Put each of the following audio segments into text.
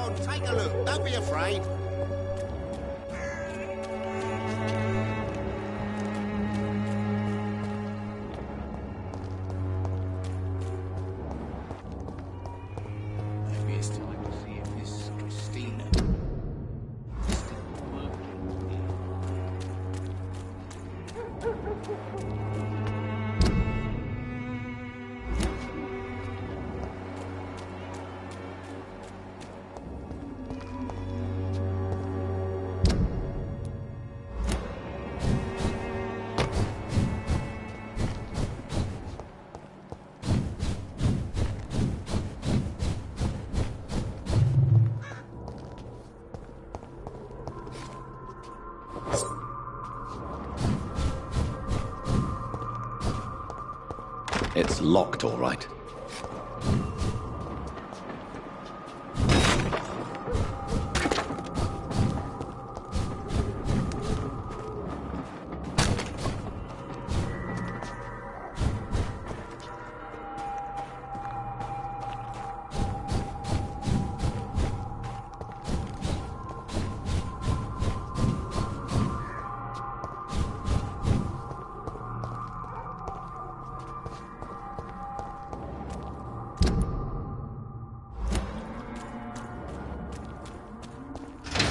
on, take a look. Don't be afraid. Maybe it's time to see if this Christina is still working here. It's locked, all right.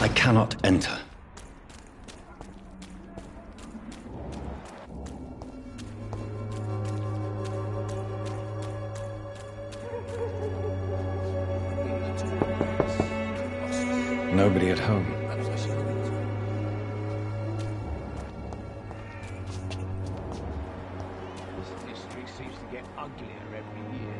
I cannot enter. Nobody at home. This district seems to get uglier every year.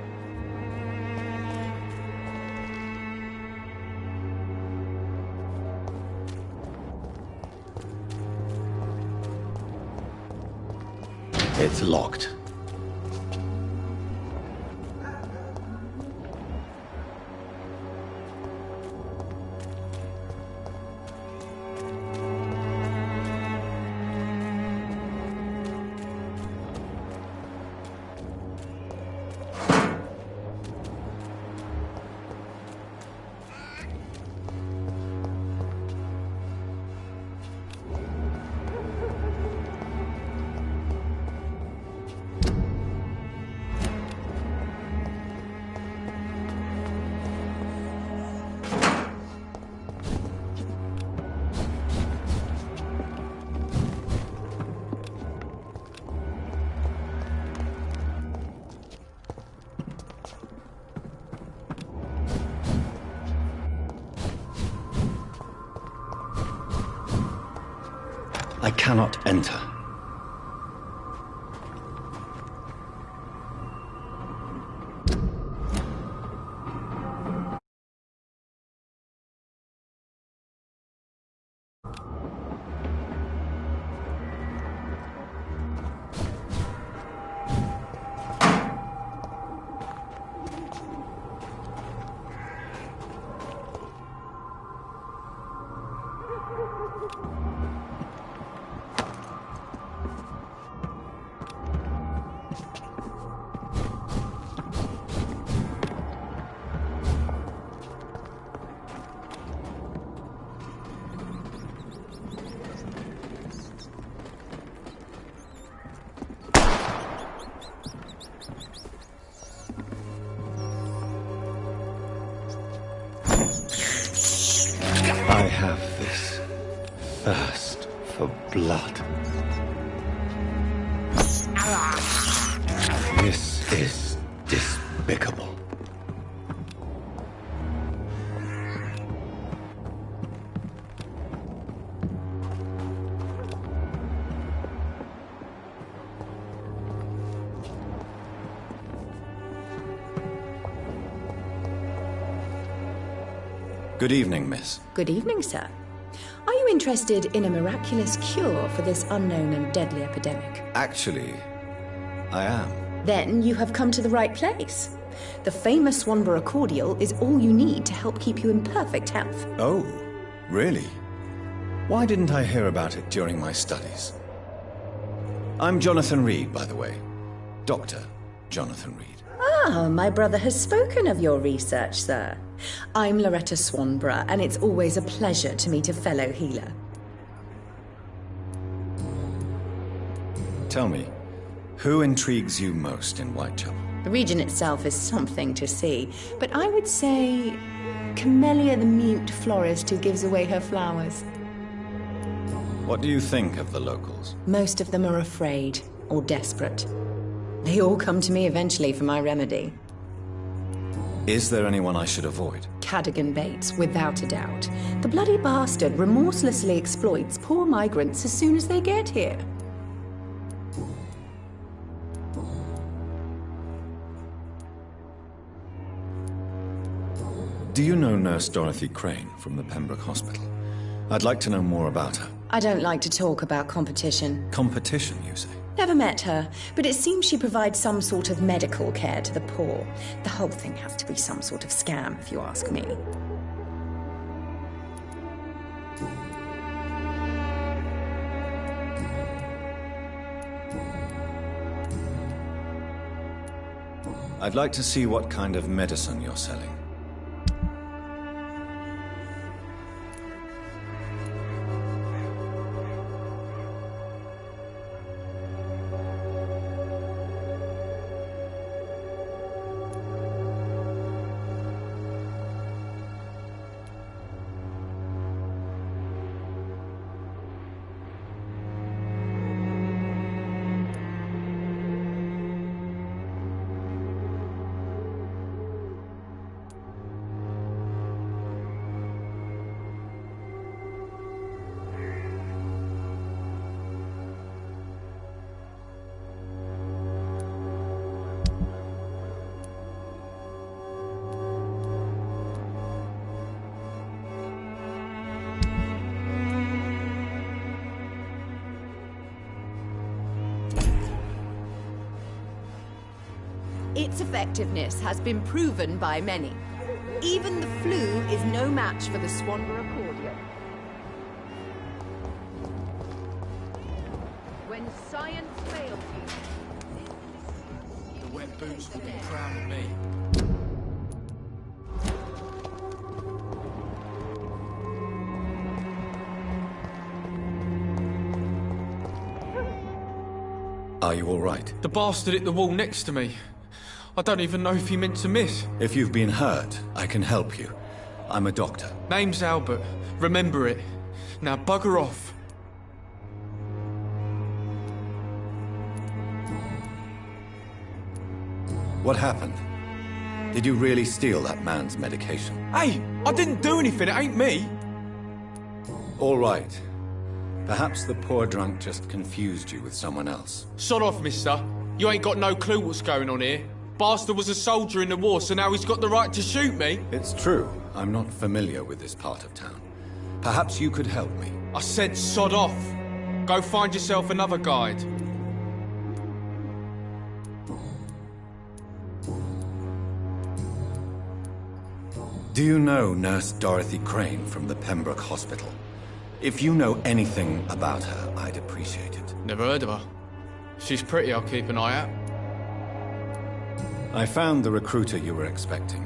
It's locked. I cannot enter. I have this thirst for blood. This is despicable. Good evening, miss. Good evening, sir. Are you interested in a miraculous cure for this unknown and deadly epidemic? Actually, I am. Then you have come to the right place. The famous Swanborough cordial is all you need to help keep you in perfect health. Oh, really? Why didn't I hear about it during my studies? I'm Jonathan Reed, by the way. Dr. Jonathan Reed. Ah, my brother has spoken of your research, sir. I'm Loretta Swanborough, and it's always a pleasure to meet a fellow healer. Tell me, who intrigues you most in Whitechapel? The region itself is something to see, but I would say Camellia the mute florist who gives away her flowers. What do you think of the locals? Most of them are afraid or desperate. They all come to me eventually for my remedy. Is there anyone I should avoid? Cadogan Bates, without a doubt. The bloody bastard remorselessly exploits poor migrants as soon as they get here. Do you know Nurse Dorothy Crane from the Pembroke Hospital? I'd like to know more about her. I don't like to talk about competition. Competition, you say? Never met her, but it seems she provides some sort of medical care to the poor. The whole thing has to be some sort of scam, if you ask me. I'd like to see what kind of medicine you're selling. Its effectiveness has been proven by many. Even the flu is no match for the Swanborough cordial. When science fails you... The wet boots will be proud of me. Are you all right? The bastard hit the wall next to me. I don't even know if he meant to miss. If you've been hurt, I can help you. I'm a doctor. Name's Albert. Remember it. Now bugger off. What happened? Did you really steal that man's medication? Hey, I didn't do anything. It ain't me. All right. Perhaps the poor drunk just confused you with someone else. Sod off, mister. You ain't got no clue what's going on here. Bastard was a soldier in the war, so now he's got the right to shoot me. It's true. I'm not familiar with this part of town. Perhaps you could help me. I said sod off. Go find yourself another guide. Do you know Nurse Dorothy Crane from the Pembroke Hospital? If you know anything about her, I'd appreciate it. Never heard of her. She's pretty, I'll keep an eye out. I found the recruiter you were expecting.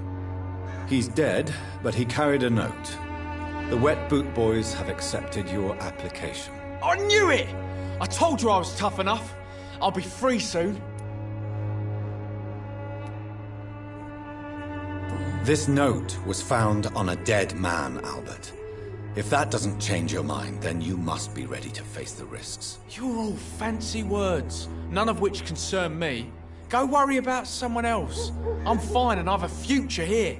He's dead, but he carried a note. The Wet Boot Boys have accepted your application. I knew it! I told you I was tough enough. I'll be free soon. This note was found on a dead man, Albert. If that doesn't change your mind, then you must be ready to face the risks. You're all fancy words, none of which concern me. Go worry about someone else. I'm fine and I've a future here.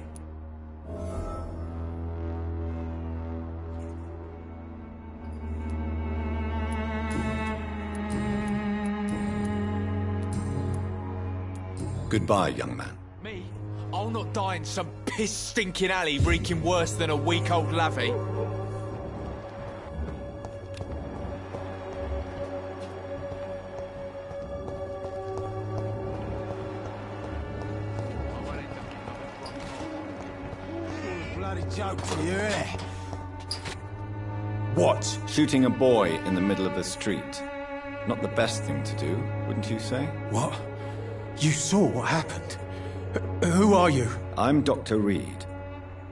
Goodbye, young man. Me? I'll not die in some piss-stinking alley reeking worse than a week-old lavvy. Joke to you, innit? What? Shooting a boy in the middle of the street. Not the best thing to do, wouldn't you say? What? You saw what happened? Who are you? I'm Dr. Reed,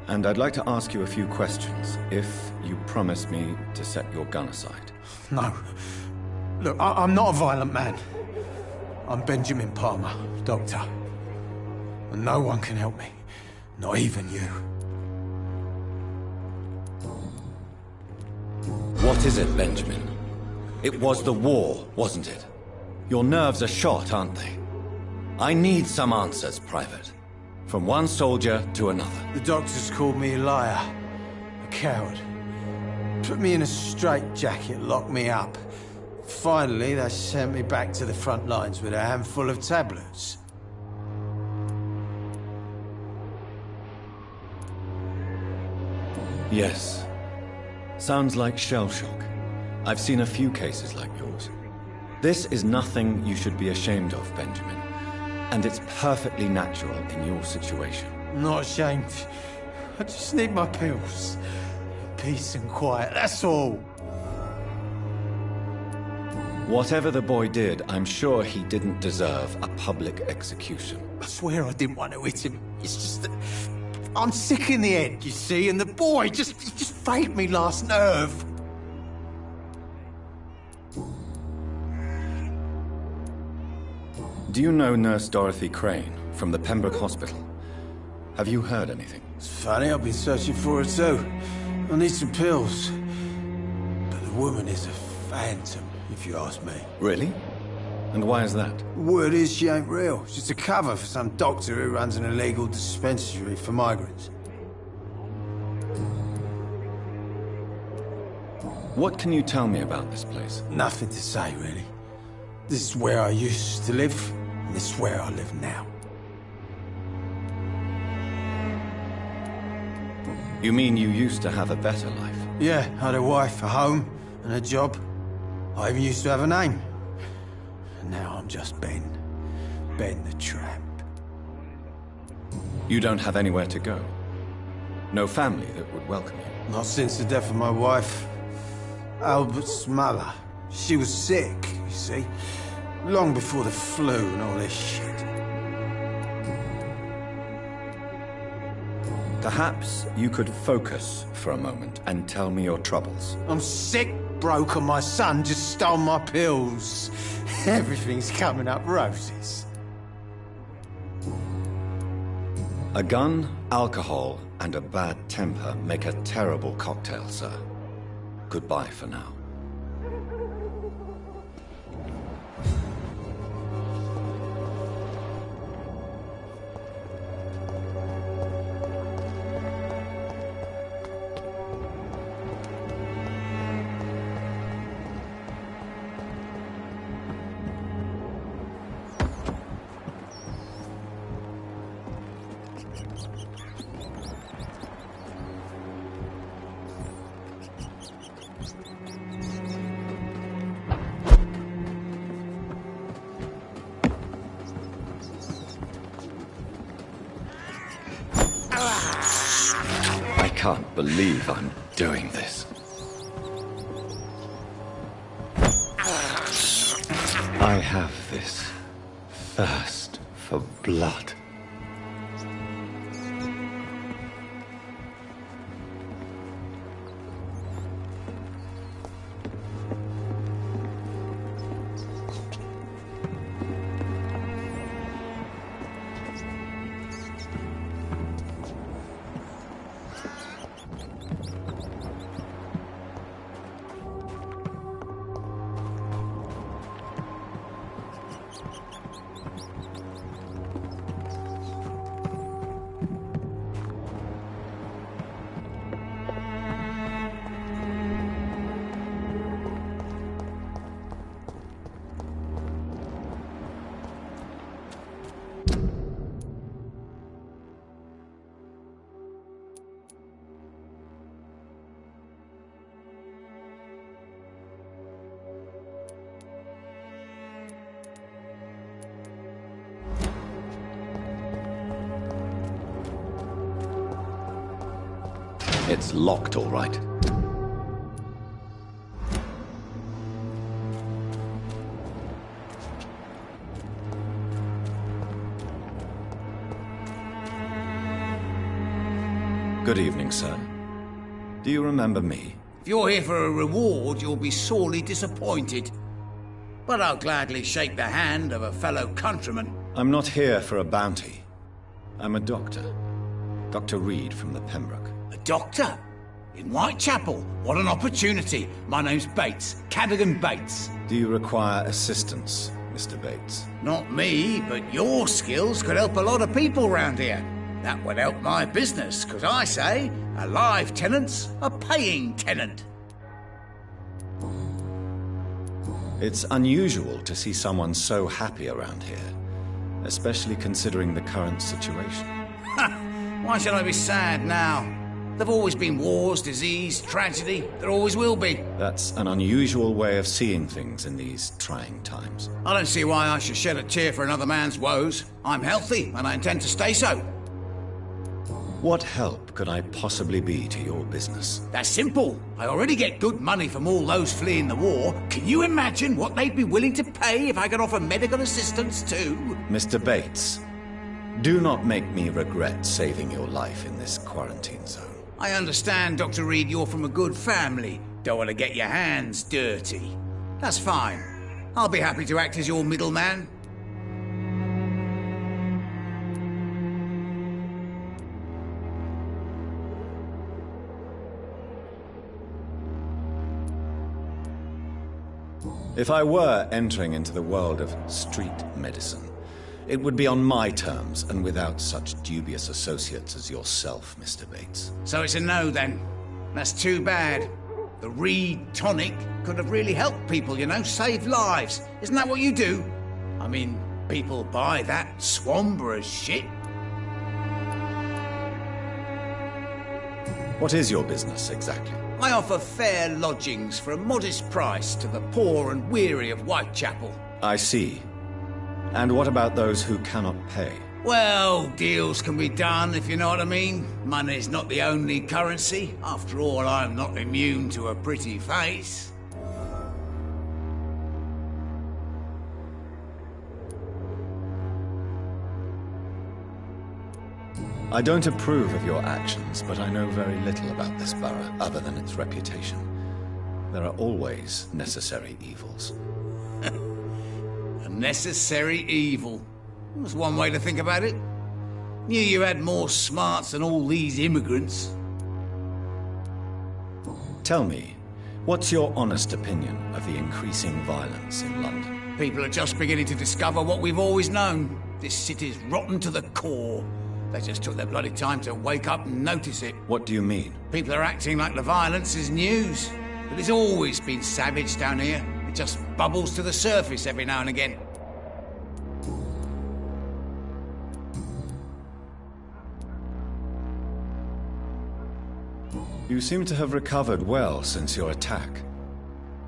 and I'd like to ask you a few questions, if you promise me to set your gun aside. No. Look, I'm not a violent man. I'm Benjamin Palmer, doctor. And no one can help me. Not even you. What is it, Benjamin? It was the war, wasn't it? Your nerves are shot, aren't they? I need some answers, Private. From one soldier to another. The doctors called me a liar. A coward. Put me in a straitjacket, locked me up. Finally, they sent me back to the front lines with a handful of tablets. Yes. Sounds like shell shock. I've seen a few cases like yours. This is nothing you should be ashamed of, Benjamin. And it's perfectly natural in your situation. I'm not ashamed. I just need my pills. Peace and quiet, that's all. Whatever the boy did, I'm sure he didn't deserve a public execution. I swear I didn't want to hit him. It's just that I'm sick in the head, you see, and the boy he just faked me last nerve. Do you know Nurse Dorothy Crane from the Pembroke Hospital? Have you heard anything? It's funny, I've been searching for her too. I need some pills. But the woman is a phantom, if you ask me. Really? And why is that? Word is she ain't real. She's a cover for some doctor who runs an illegal dispensary for migrants. What can you tell me about this place? Nothing to say, really. This is where I used to live, and this is where I live now. You mean you used to have a better life? Yeah, I had a wife, a home, and a job. I even used to have a name. And now I'm just Ben. Ben the Tramp. You don't have anywhere to go? No family that would welcome you? Not since the death of my wife, Albert's mother. She was sick, you see. Long before the flu and all this shit. Perhaps you could focus for a moment and tell me your troubles. I'm sick, broke, and my son just stole my pills. Everything's coming up roses. A gun, alcohol, and a bad temper make a terrible cocktail, sir. Goodbye for now. I can't believe I'm doing this. I have this thirst for blood. It's locked, all right. Good evening, sir. Do you remember me? If you're here for a reward, you'll be sorely disappointed. But I'll gladly shake the hand of a fellow countryman. I'm not here for a bounty. I'm a doctor. Dr. Reed from the Pembroke. A doctor? In Whitechapel? What an opportunity. My name's Bates. Cadogan Bates. Do you require assistance, Mr. Bates? Not me, but your skills could help a lot of people round here. That would help my business, because I say, a live tenant's a paying tenant. It's unusual to see someone so happy around here, especially considering the current situation. Why should I be sad now? There've always been wars, disease, tragedy. There always will be. That's an unusual way of seeing things in these trying times. I don't see why I should shed a tear for another man's woes. I'm healthy, and I intend to stay so. What help could I possibly be to your business? That's simple. I already get good money from all those fleeing the war. Can you imagine what they'd be willing to pay if I could offer medical assistance too? Mr. Bates, do not make me regret saving your life in this quarantine zone. I understand, Dr. Reed, you're from a good family. Don't want to get your hands dirty. That's fine. I'll be happy to act as your middleman. If I were entering into the world of street medicine, it would be on my terms and without such dubious associates as yourself, Mr. Bates. So it's a no, then. That's too bad. The Reed tonic could have really helped people, you know, saved lives. Isn't that what you do? I mean, people buy that Swamburgh shit. What is your business, exactly? I offer fair lodgings for a modest price to the poor and weary of Whitechapel. I see. And what about those who cannot pay? Well, deals can be done, if you know what I mean. Money's not the only currency. After all, I'm not immune to a pretty face. I don't approve of your actions, but I know very little about this borough, other than its reputation. There are always necessary evils. A necessary evil. That's one way to think about it. Knew you had more smarts than all these immigrants. Tell me, what's your honest opinion of the increasing violence in London? People are just beginning to discover what we've always known. This city's rotten to the core. They just took their bloody time to wake up and notice it. What do you mean? People are acting like the violence is news. But it's always been savage down here. It just bubbles to the surface every now and again. You seem to have recovered well since your attack.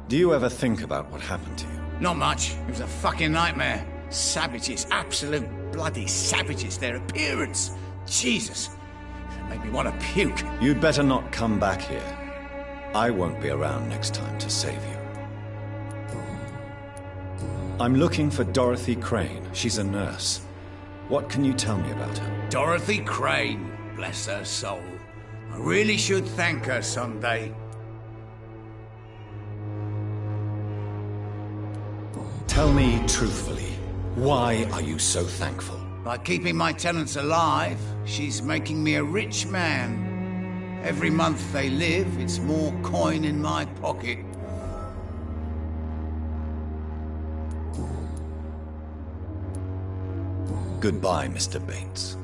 Do you ever think about what happened to you? Not much. It was a fucking nightmare. Savages, absolute bloody savages. Their appearance. Jesus. It made me want to puke. You'd better not come back here. I won't be around next time to save you. I'm looking for Dorothy Crane. She's a nurse. What can you tell me about her? Dorothy Crane. Bless her soul. I really should thank her someday. Tell me truthfully, why are you so thankful? By keeping my tenants alive, she's making me a rich man. Every month they live, it's more coin in my pocket. Goodbye, Mr. Bates.